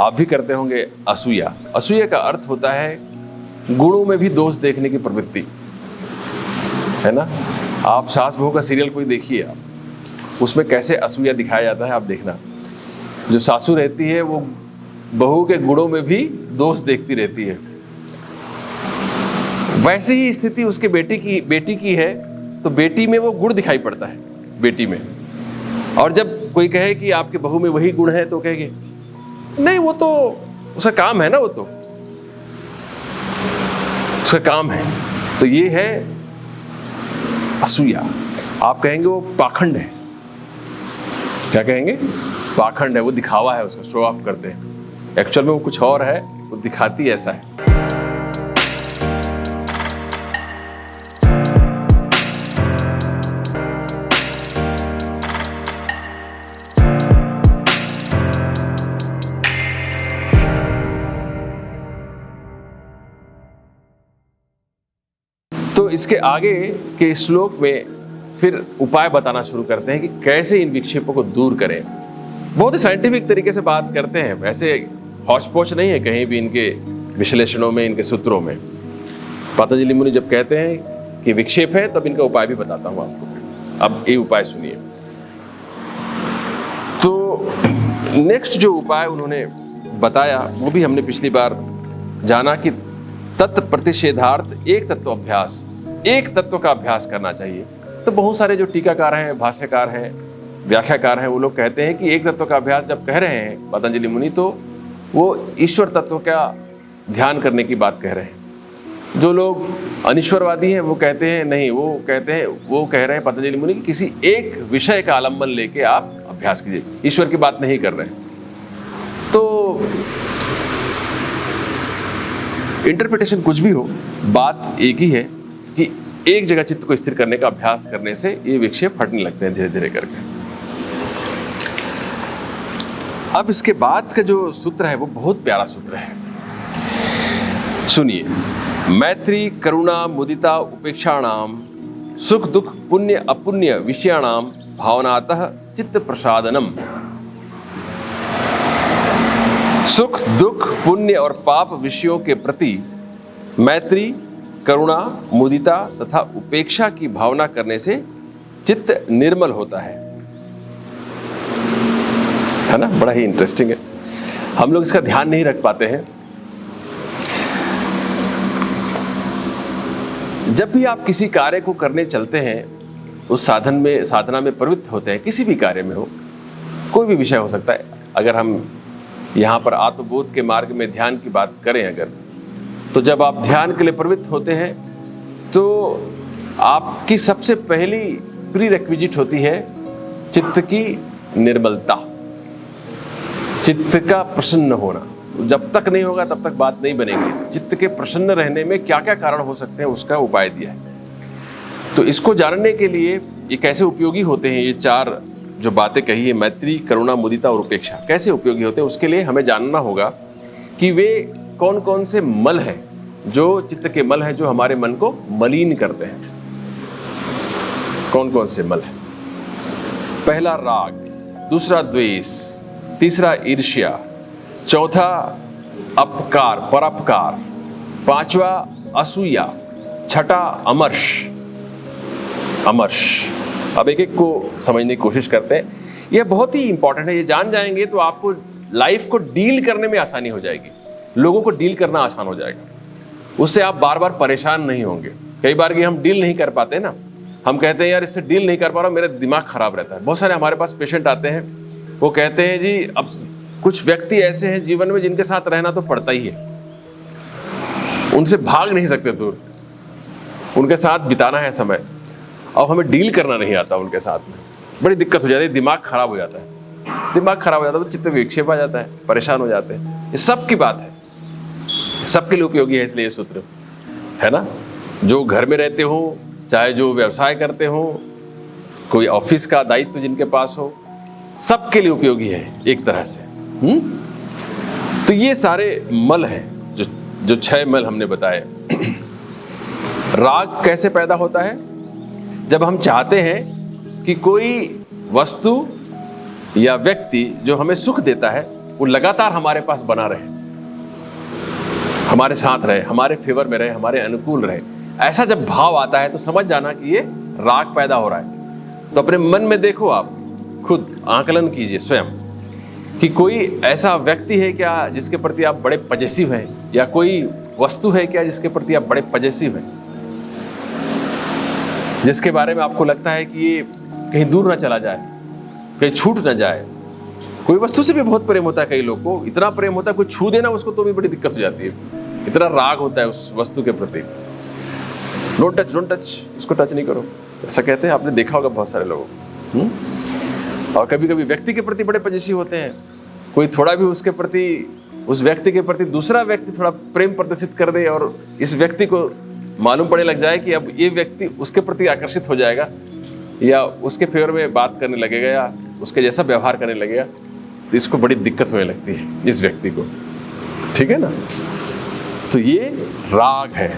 आप भी करते होंगे असूया। असूया का अर्थ होता है गुणों में भी दोष देखने की प्रवृत्ति, है ना। आप सास बहू का सीरियल कोई देखिए आप, उसमें कैसे असूया दिखाया जाता है आप देखना। जो सासू रहती है वो बहू के गुणों में भी दोष देखती रहती है। वैसी ही स्थिति उसके बेटी की है, तो बेटी में वो गुण दिखाई पड़ता है, बेटी में। और जब कोई कहे कि आपके बहू में वही गुण है, तो कहेंगे नहीं वो तो उसका काम है ना, वो तो उसका काम है। तो ये है असूया। आप कहेंगे वो पाखंड है। क्या कहेंगे? पाखंड है, वो दिखावा है, उसका शो ऑफ करते हैं। एक्चुअल में वो कुछ और है, वो दिखाती ऐसा है। तो इसके आगे के श्लोक में फिर उपाय बताना शुरू करते हैं कि कैसे इन विक्षेपों को दूर करें। बहुत ही साइंटिफिक तरीके से बात करते हैं, वैसे हौच-पौच नहीं है कहीं भी इनके विश्लेषणों में, इनके सूत्रों में। पतंजलि मुनि जब कहते हैं कि विक्षेप है, तब इनका उपाय भी बताता हूं आपको। अब ये उपाय सुनिए। तो नेक्स्ट जो उपाय उन्होंने बताया वो भी हमने पिछली बार जाना कि तत्व प्रतिषेधार्थ एक तत्व अभ्यास, एक तत्व का अभ्यास करना चाहिए। तो बहुत सारे जो टीकाकार हैं, भाष्यकार हैं, व्याख्याकार हैं, वो लोग कहते हैं कि एक तत्व का अभ्यास जब कह रहे हैं पतंजलि मुनि, तो वो ईश्वर तत्व का ध्यान करने की बात कह रहे हैं। जो लोग अनिश्वरवादी हैं वो कहते हैं नहीं, वो कह रहे हैं पतंजलि मुनि कि किसी एक विषय का आलंबन लेके आप अभ्यास कीजिए, ईश्वर की बात नहीं कर रहे हैं। तो इंटरप्रिटेशन कुछ भी हो, बात एक ही है कि एक जगह चित्त को स्थिर करने का अभ्यास करने से ये विक्षेप हटने लगते हैं धीरे धीरे करके। अब इसके बाद का जो सूत्र है वो बहुत प्यारा सूत्र है, सुनिए। मैत्री करुणा मुदिता उपेक्षाणाम सुख दुख पुण्य अपुण्य विषयाणाम भावनातः चित्त प्रसादनम। सुख दुख पुण्य और पाप विषयों के प्रति मैत्री करुणा मुदिता तथा उपेक्षा की भावना करने से चित्त निर्मल होता है ना। बड़ा ही इंटरेस्टिंग है, हम लोग इसका ध्यान नहीं रख पाते हैं। जब भी आप किसी कार्य को करने चलते हैं, उस साधना में प्रवृत्त होते हैं, किसी भी कार्य में हो, कोई भी विषय हो सकता है। अगर हम यहाँ पर आत्मबोध के मार्ग में ध्यान की बात करें अगर, तो जब आप ध्यान के लिए प्रवृत्त होते हैं तो आपकी सबसे पहली प्रीरेक्विजिट होती है चित्त की निर्मलता, चित्त का प्रसन्न होना। जब तक नहीं होगा तब तक बात नहीं बनेगी। चित्त के प्रसन्न रहने में क्या क्या कारण हो सकते हैं उसका उपाय दिया है। तो इसको जानने के लिए ये कैसे उपयोगी होते हैं, ये चार जो बातें कही है, मैत्री करुणा मुदिता और उपेक्षा, कैसे उपयोगी होते हैं, उसके लिए हमें जानना होगा कि वे कौन कौन से मल हैं, जो चित्त के मल हैं जो हमारे मन को मलिन करते हैं। कौन कौन से मल हैं? पहला राग, दूसरा द्वेष, तीसरा ईर्ष्या, चौथा अपकार परोपकार, पांचवा असूया, छठा अमर्ष। अब एक एक को समझने की कोशिश करते हैं। यह बहुत ही इंपॉर्टेंट है, ये जान जाएंगे तो आपको लाइफ को डील करने में आसानी हो जाएगी, लोगों को डील करना आसान हो जाएगा। उससे आप बार बार परेशान नहीं होंगे। कई बार कि हम डील नहीं कर पाते ना, हम कहते हैं यार इससे डील नहीं कर पा रहा हूँ, मेरा दिमाग खराब रहता है। बहुत सारे हमारे पास पेशेंट आते हैं, वो कहते हैं जी अब कुछ व्यक्ति ऐसे हैं जीवन में जिनके साथ रहना तो पड़ता ही है, उनसे भाग नहीं सकते दूर, उनके साथ बिताना है समय, और हमें डील करना नहीं आता उनके साथ में। बड़ी दिक्कत हो जाती है, दिमाग खराब हो जाता है। दिमाग खराब हो जाता है तो चित्त विक्षेप आ जाता है, परेशान हो जाते हैं। ये सब की बात है, सबके लिए उपयोगी है इसलिए ये सूत्र, है ना। जो घर में रहते हो, चाहे जो व्यवसाय करते हो, कोई ऑफिस का दायित्व जिनके पास हो, सबके लिए उपयोगी है एक तरह से। तो ये सारे मल हैं जो 6 मल हमने बताए। राग कैसे पैदा होता है? जब हम चाहते हैं कि कोई वस्तु या व्यक्ति जो हमें सुख देता है वो लगातार हमारे पास बना रहे, हमारे साथ रहे, हमारे फेवर में रहे, हमारे अनुकूल रहे। ऐसा जब भाव आता है तो समझ जाना कि ये राग पैदा हो रहा है। तो अपने मन में देखो, आप खुद आकलन कीजिए स्वयं कि कोई ऐसा व्यक्ति है क्या जिसके प्रति आप बड़े पजेसिव हैं, या कोई वस्तु है क्या जिसके प्रति आप बड़े पजेसिव हैं, जिसके बारे में आपको लगता है कि ये कहीं दूर ना चला जाए, कहीं छूट ना जाए। कोई वस्तु से भी बहुत प्रेम होता है, कई लोग को इतना प्रेम होता है कोई छू देना उसको तो भी बड़ी दिक्कत हो जाती है, इतना राग होता है उस वस्तु के प्रति। डोंट टच, डोंट टच, उसको टच नहीं करो, ऐसा कहते हैं, आपने देखा होगा बहुत सारे लोगों। और कभी कभी व्यक्ति के प्रति बड़े पजेसिव होते हैं, कोई थोड़ा भी उसके प्रति, उस व्यक्ति के प्रति दूसरा व्यक्ति थोड़ा प्रेम प्रदर्शित कर दे और इस व्यक्ति को मालूम पड़ने लग जाए कि अब ये व्यक्ति उसके प्रति आकर्षित हो जाएगा या उसके फेवर में बात करने लगेगा या उसके जैसा व्यवहार करने लगेगा, तो इसको बड़ी दिक्कत होने लगती है इस व्यक्ति को। ठीक है ना? तो ये राग है।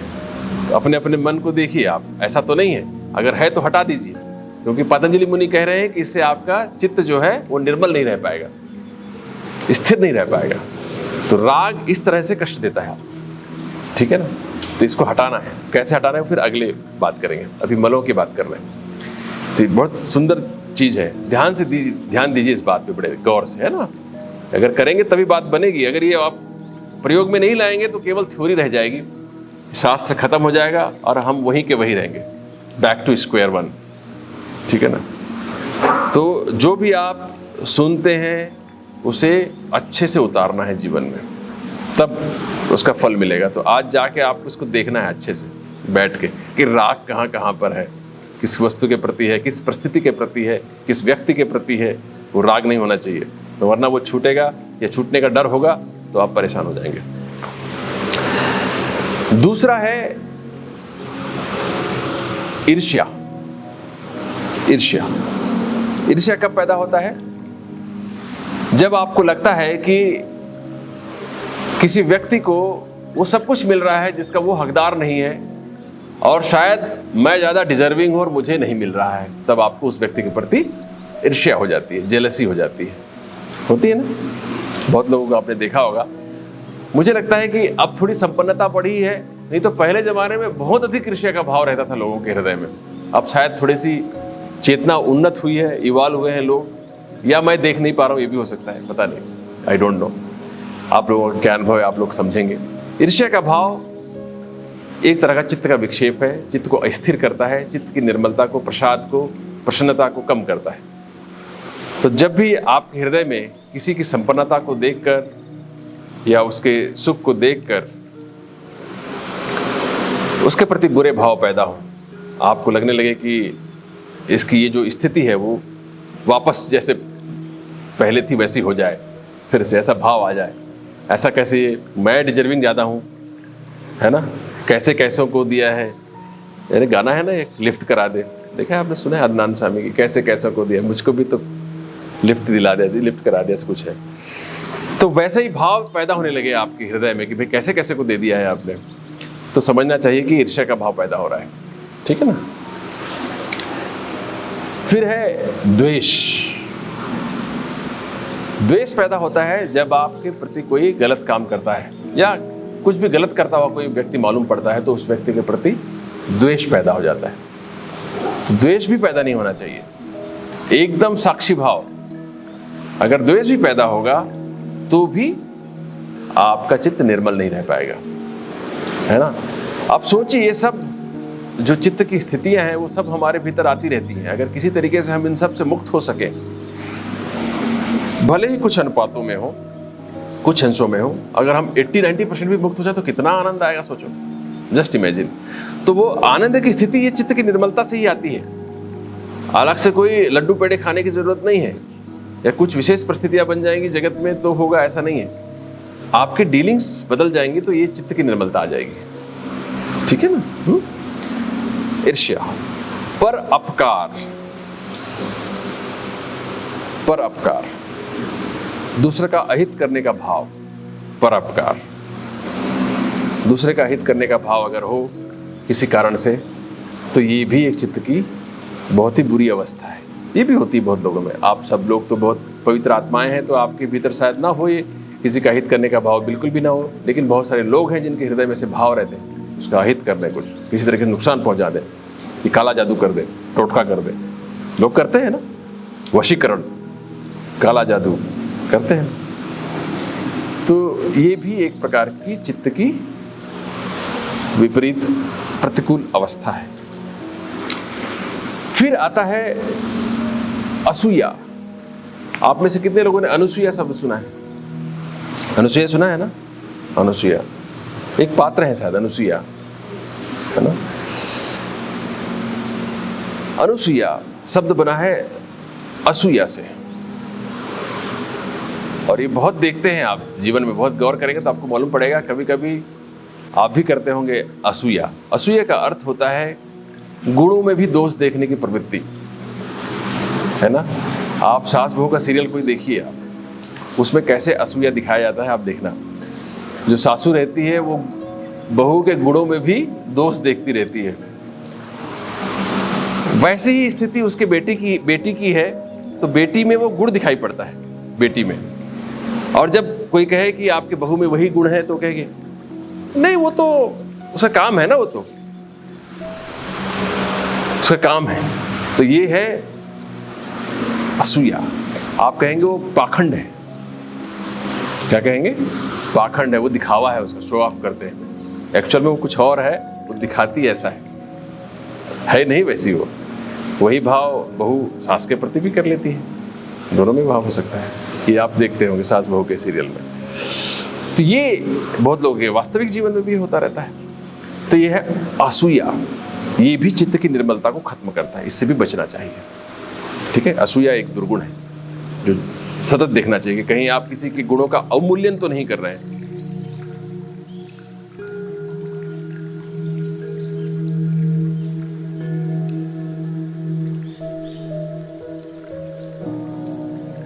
तो अपने अपने मन को देखिए आप, ऐसा तो नहीं है, अगर है तो हटा दीजिए, क्योंकि पतंजलि मुनि कह रहे हैं कि इससे आपका चित्त जो है वो निर्मल नहीं रह पाएगा, स्थिर नहीं रह पाएगा। तो राग इस तरह से कष्ट देता है। ठीक है ना? तो इसको हटाना है। कैसे हटाना है फिर अगले बात करेंगे, अभी मलों की बात कर रहे हैं। तो बहुत सुंदर चीज है, ध्यान दीजिए इस बात पे बड़े गौर से, है ना? अगर करेंगे तभी बात बनेगी। अगर ये आप प्रयोग में नहीं लाएंगे तो केवल थ्योरी रह जाएगी, शास्त्र खत्म हो जाएगा और हम वहीं के वहीं रहेंगे, बैक टू स्क्वायर वन। ठीक है ना? तो जो भी आप सुनते हैं उसे अच्छे से उतारना है जीवन में, तब उसका फल मिलेगा। तो आज जाके आपको इसको देखना है अच्छे से बैठ के कि राग कहाँ कहाँ पर है, किस वस्तु के प्रति है, किस परिस्थिति के प्रति है, किस व्यक्ति के प्रति है। वो राग नहीं होना चाहिए, तो वरना वो छूटेगा या छूटने का डर होगा तो आप परेशान हो जाएंगे। दूसरा है ईर्ष्या। ईर्ष्या, ईर्ष्या कब पैदा होता है? जब आपको लगता है कि किसी व्यक्ति को वो सब कुछ मिल रहा है जिसका वो हकदार नहीं है, और शायद मैं ज़्यादा डिजर्विंग हूँ और मुझे नहीं मिल रहा है, तब आपको उस व्यक्ति के प्रति ईर्ष्या हो जाती है, जेलसी हो जाती है। होती है ना? बहुत लोगों को आपने देखा होगा। मुझे लगता है कि अब थोड़ी संपन्नता बढ़ी है, नहीं तो पहले ज़माने में बहुत अधिक ईर्ष्या का भाव रहता था लोगों के हृदय में। अब शायद थोड़ी सी चेतना उन्नत हुई है, इवॉल्व हुए हैं लोग, या मैं देख नहीं पा रहा हूँ, ये भी हो सकता है, पता नहीं, आई डोंट नो। आप लोगों का क्या अनुभव है, आप लोग समझेंगे। ईर्ष्या का भाव एक तरह का चित्त का विक्षेप है, चित्त को अस्थिर करता है, चित्त की निर्मलता को, प्रसाद को, प्रसन्नता को कम करता है। तो जब भी आपके हृदय में किसी की संपन्नता को देखकर या उसके सुख को देखकर उसके प्रति बुरे भाव पैदा हो, आपको लगने लगे कि इसकी ये जो स्थिति है वो वापस जैसे पहले थी वैसी हो जाए, फिर से ऐसा भाव आ जाए, ऐसा कैसे मैं डिजर्विंग ज़्यादा हूँ, है ना? कैसे कैसों को दिया है, यानी गाना है ना एक, लिफ्ट करा दे, देखा है आपने, सुना है अदनान सामी की, कैसे कैसों को दिया, मुझको भी तो लिफ्ट दिला दिया, लिफ्ट करा दिया, कुछ है। तो वैसे ही भाव पैदा होने लगे आपके हृदय में कि भाई कैसे कैसे को दे दिया है आपने, तो समझना चाहिए कि ईर्ष्या का भाव पैदा हो रहा है। ठीक है ना? फिर है द्वेष। द्वेष पैदा होता है जब आपके प्रति कोई गलत काम करता है या कुछ भी गलत करता हुआ कोई व्यक्ति मालूम पड़ता है, तो उस व्यक्ति के प्रति द्वेष पैदा हो जाता है। तो द्वेष भी पैदा नहीं होना चाहिए, एकदम साक्षी भाव। अगर द्वेष भी पैदा होगा तो भी आपका चित्त निर्मल नहीं रह पाएगा, है ना? आप सोचिए, ये सब जो चित्त की स्थितियां हैं वो सब हमारे भीतर आती रहती हैं। अगर किसी तरीके से हम इन सब से मुक्त हो सके, भले ही कुछ अनुपातों में हो, कुछ अंशों में हो, अगर हम 80-90% भी मुक्त हो जाए तो कितना आनंद आएगा, सोचो, जस्ट इमेजिन। तो वो आनंद की स्थिति ये चित्त की निर्मलता से ही आती है। अलग से कोई लड्डू पेड़े खाने की जरूरत नहीं है, या कुछ विशेष परिस्थितियां बन जाएंगी जगत में तो होगा, ऐसा नहीं है। आपकी डीलिंग्स बदल जाएंगी तो ये चित्त की निर्मलता आ जाएगी। ठीक है ना? ईर्ष्या, पर अपकार, पर अपकार, दूसरे का अहित करने का भाव, पर अपकार, दूसरे का हित करने का भाव अगर हो किसी कारण से, तो ये भी एक चित्त की बहुत ही बुरी अवस्था है। ये भी होती है बहुत लोगों में। आप सब लोग तो बहुत पवित्र आत्माएं हैं तो आपके भीतर शायद ना हो ये किसी का हित करने का भाव, बिल्कुल भी ना हो, लेकिन बहुत सारे लोग हैं जिनके हृदय में से भाव रहते हैं उसका हित कर दें, कुछ किसी तरह के नुकसान पहुंचा दें, ये काला जादू कर दे, टोटका कर दे। लोग करते हैं ना, वशीकरण, काला जादू करते हैं। तो ये भी एक प्रकार की चित्त की विपरीत प्रतिकूल अवस्था है। फिर आता है असूया। आप में से कितने लोगों ने अनुसूया शब्द सुना है? अनुसूया सुना है ना? अनुसूया एक पात्र है शायद, अनुसूया है ना। अनुसूया शब्द बना है असूया से, और ये बहुत देखते हैं आप जीवन में, बहुत गौर करेंगे तो आपको मालूम पड़ेगा, कभी कभी आप भी करते होंगे असूया। असूया का अर्थ होता है गुणों में भी दोष देखने की प्रवृत्ति, है ना। आप सास बहू का सीरियल कोई देखिए, आप उसमें कैसे असूया दिखाया जाता है, आप देखना। जो सासू रहती है वो बहू के गुणों में भी दोष देखती रहती है। वैसी ही स्थिति उसके बेटी की है, तो बेटी में वो गुण दिखाई पड़ता है, बेटी में। और जब कोई कहे कि आपके बहू में वही गुण है तो कहेंगे नहीं, वो तो उसका काम है ना, वो तो उसका काम है। तो ये है असूया। आप कहेंगे वो पाखंड है। क्या कहेंगे? पाखंड है, वो दिखावा है, उसका शो ऑफ करते हैं। एक्चुअल में वो कुछ और है, वो दिखाती ऐसा है नहीं वैसी। वो वही भाव बहू सास के प्रति भी कर लेती है, दोनों में भाव हो सकता है। ये आप देखते होंगे सास बहू के सीरियल में। तो ये बहुत लोग के वास्तविक जीवन में भी होता रहता है। तो ये है असूया। ये भी चित्त की निर्मलता को खत्म करता है, इससे भी बचना चाहिए। ठीक है, असूया एक दुर्गुण है जो सतत देखना चाहिए कि कहीं आप किसी के गुणों का अवमूल्यन तो नहीं कर रहे हैं,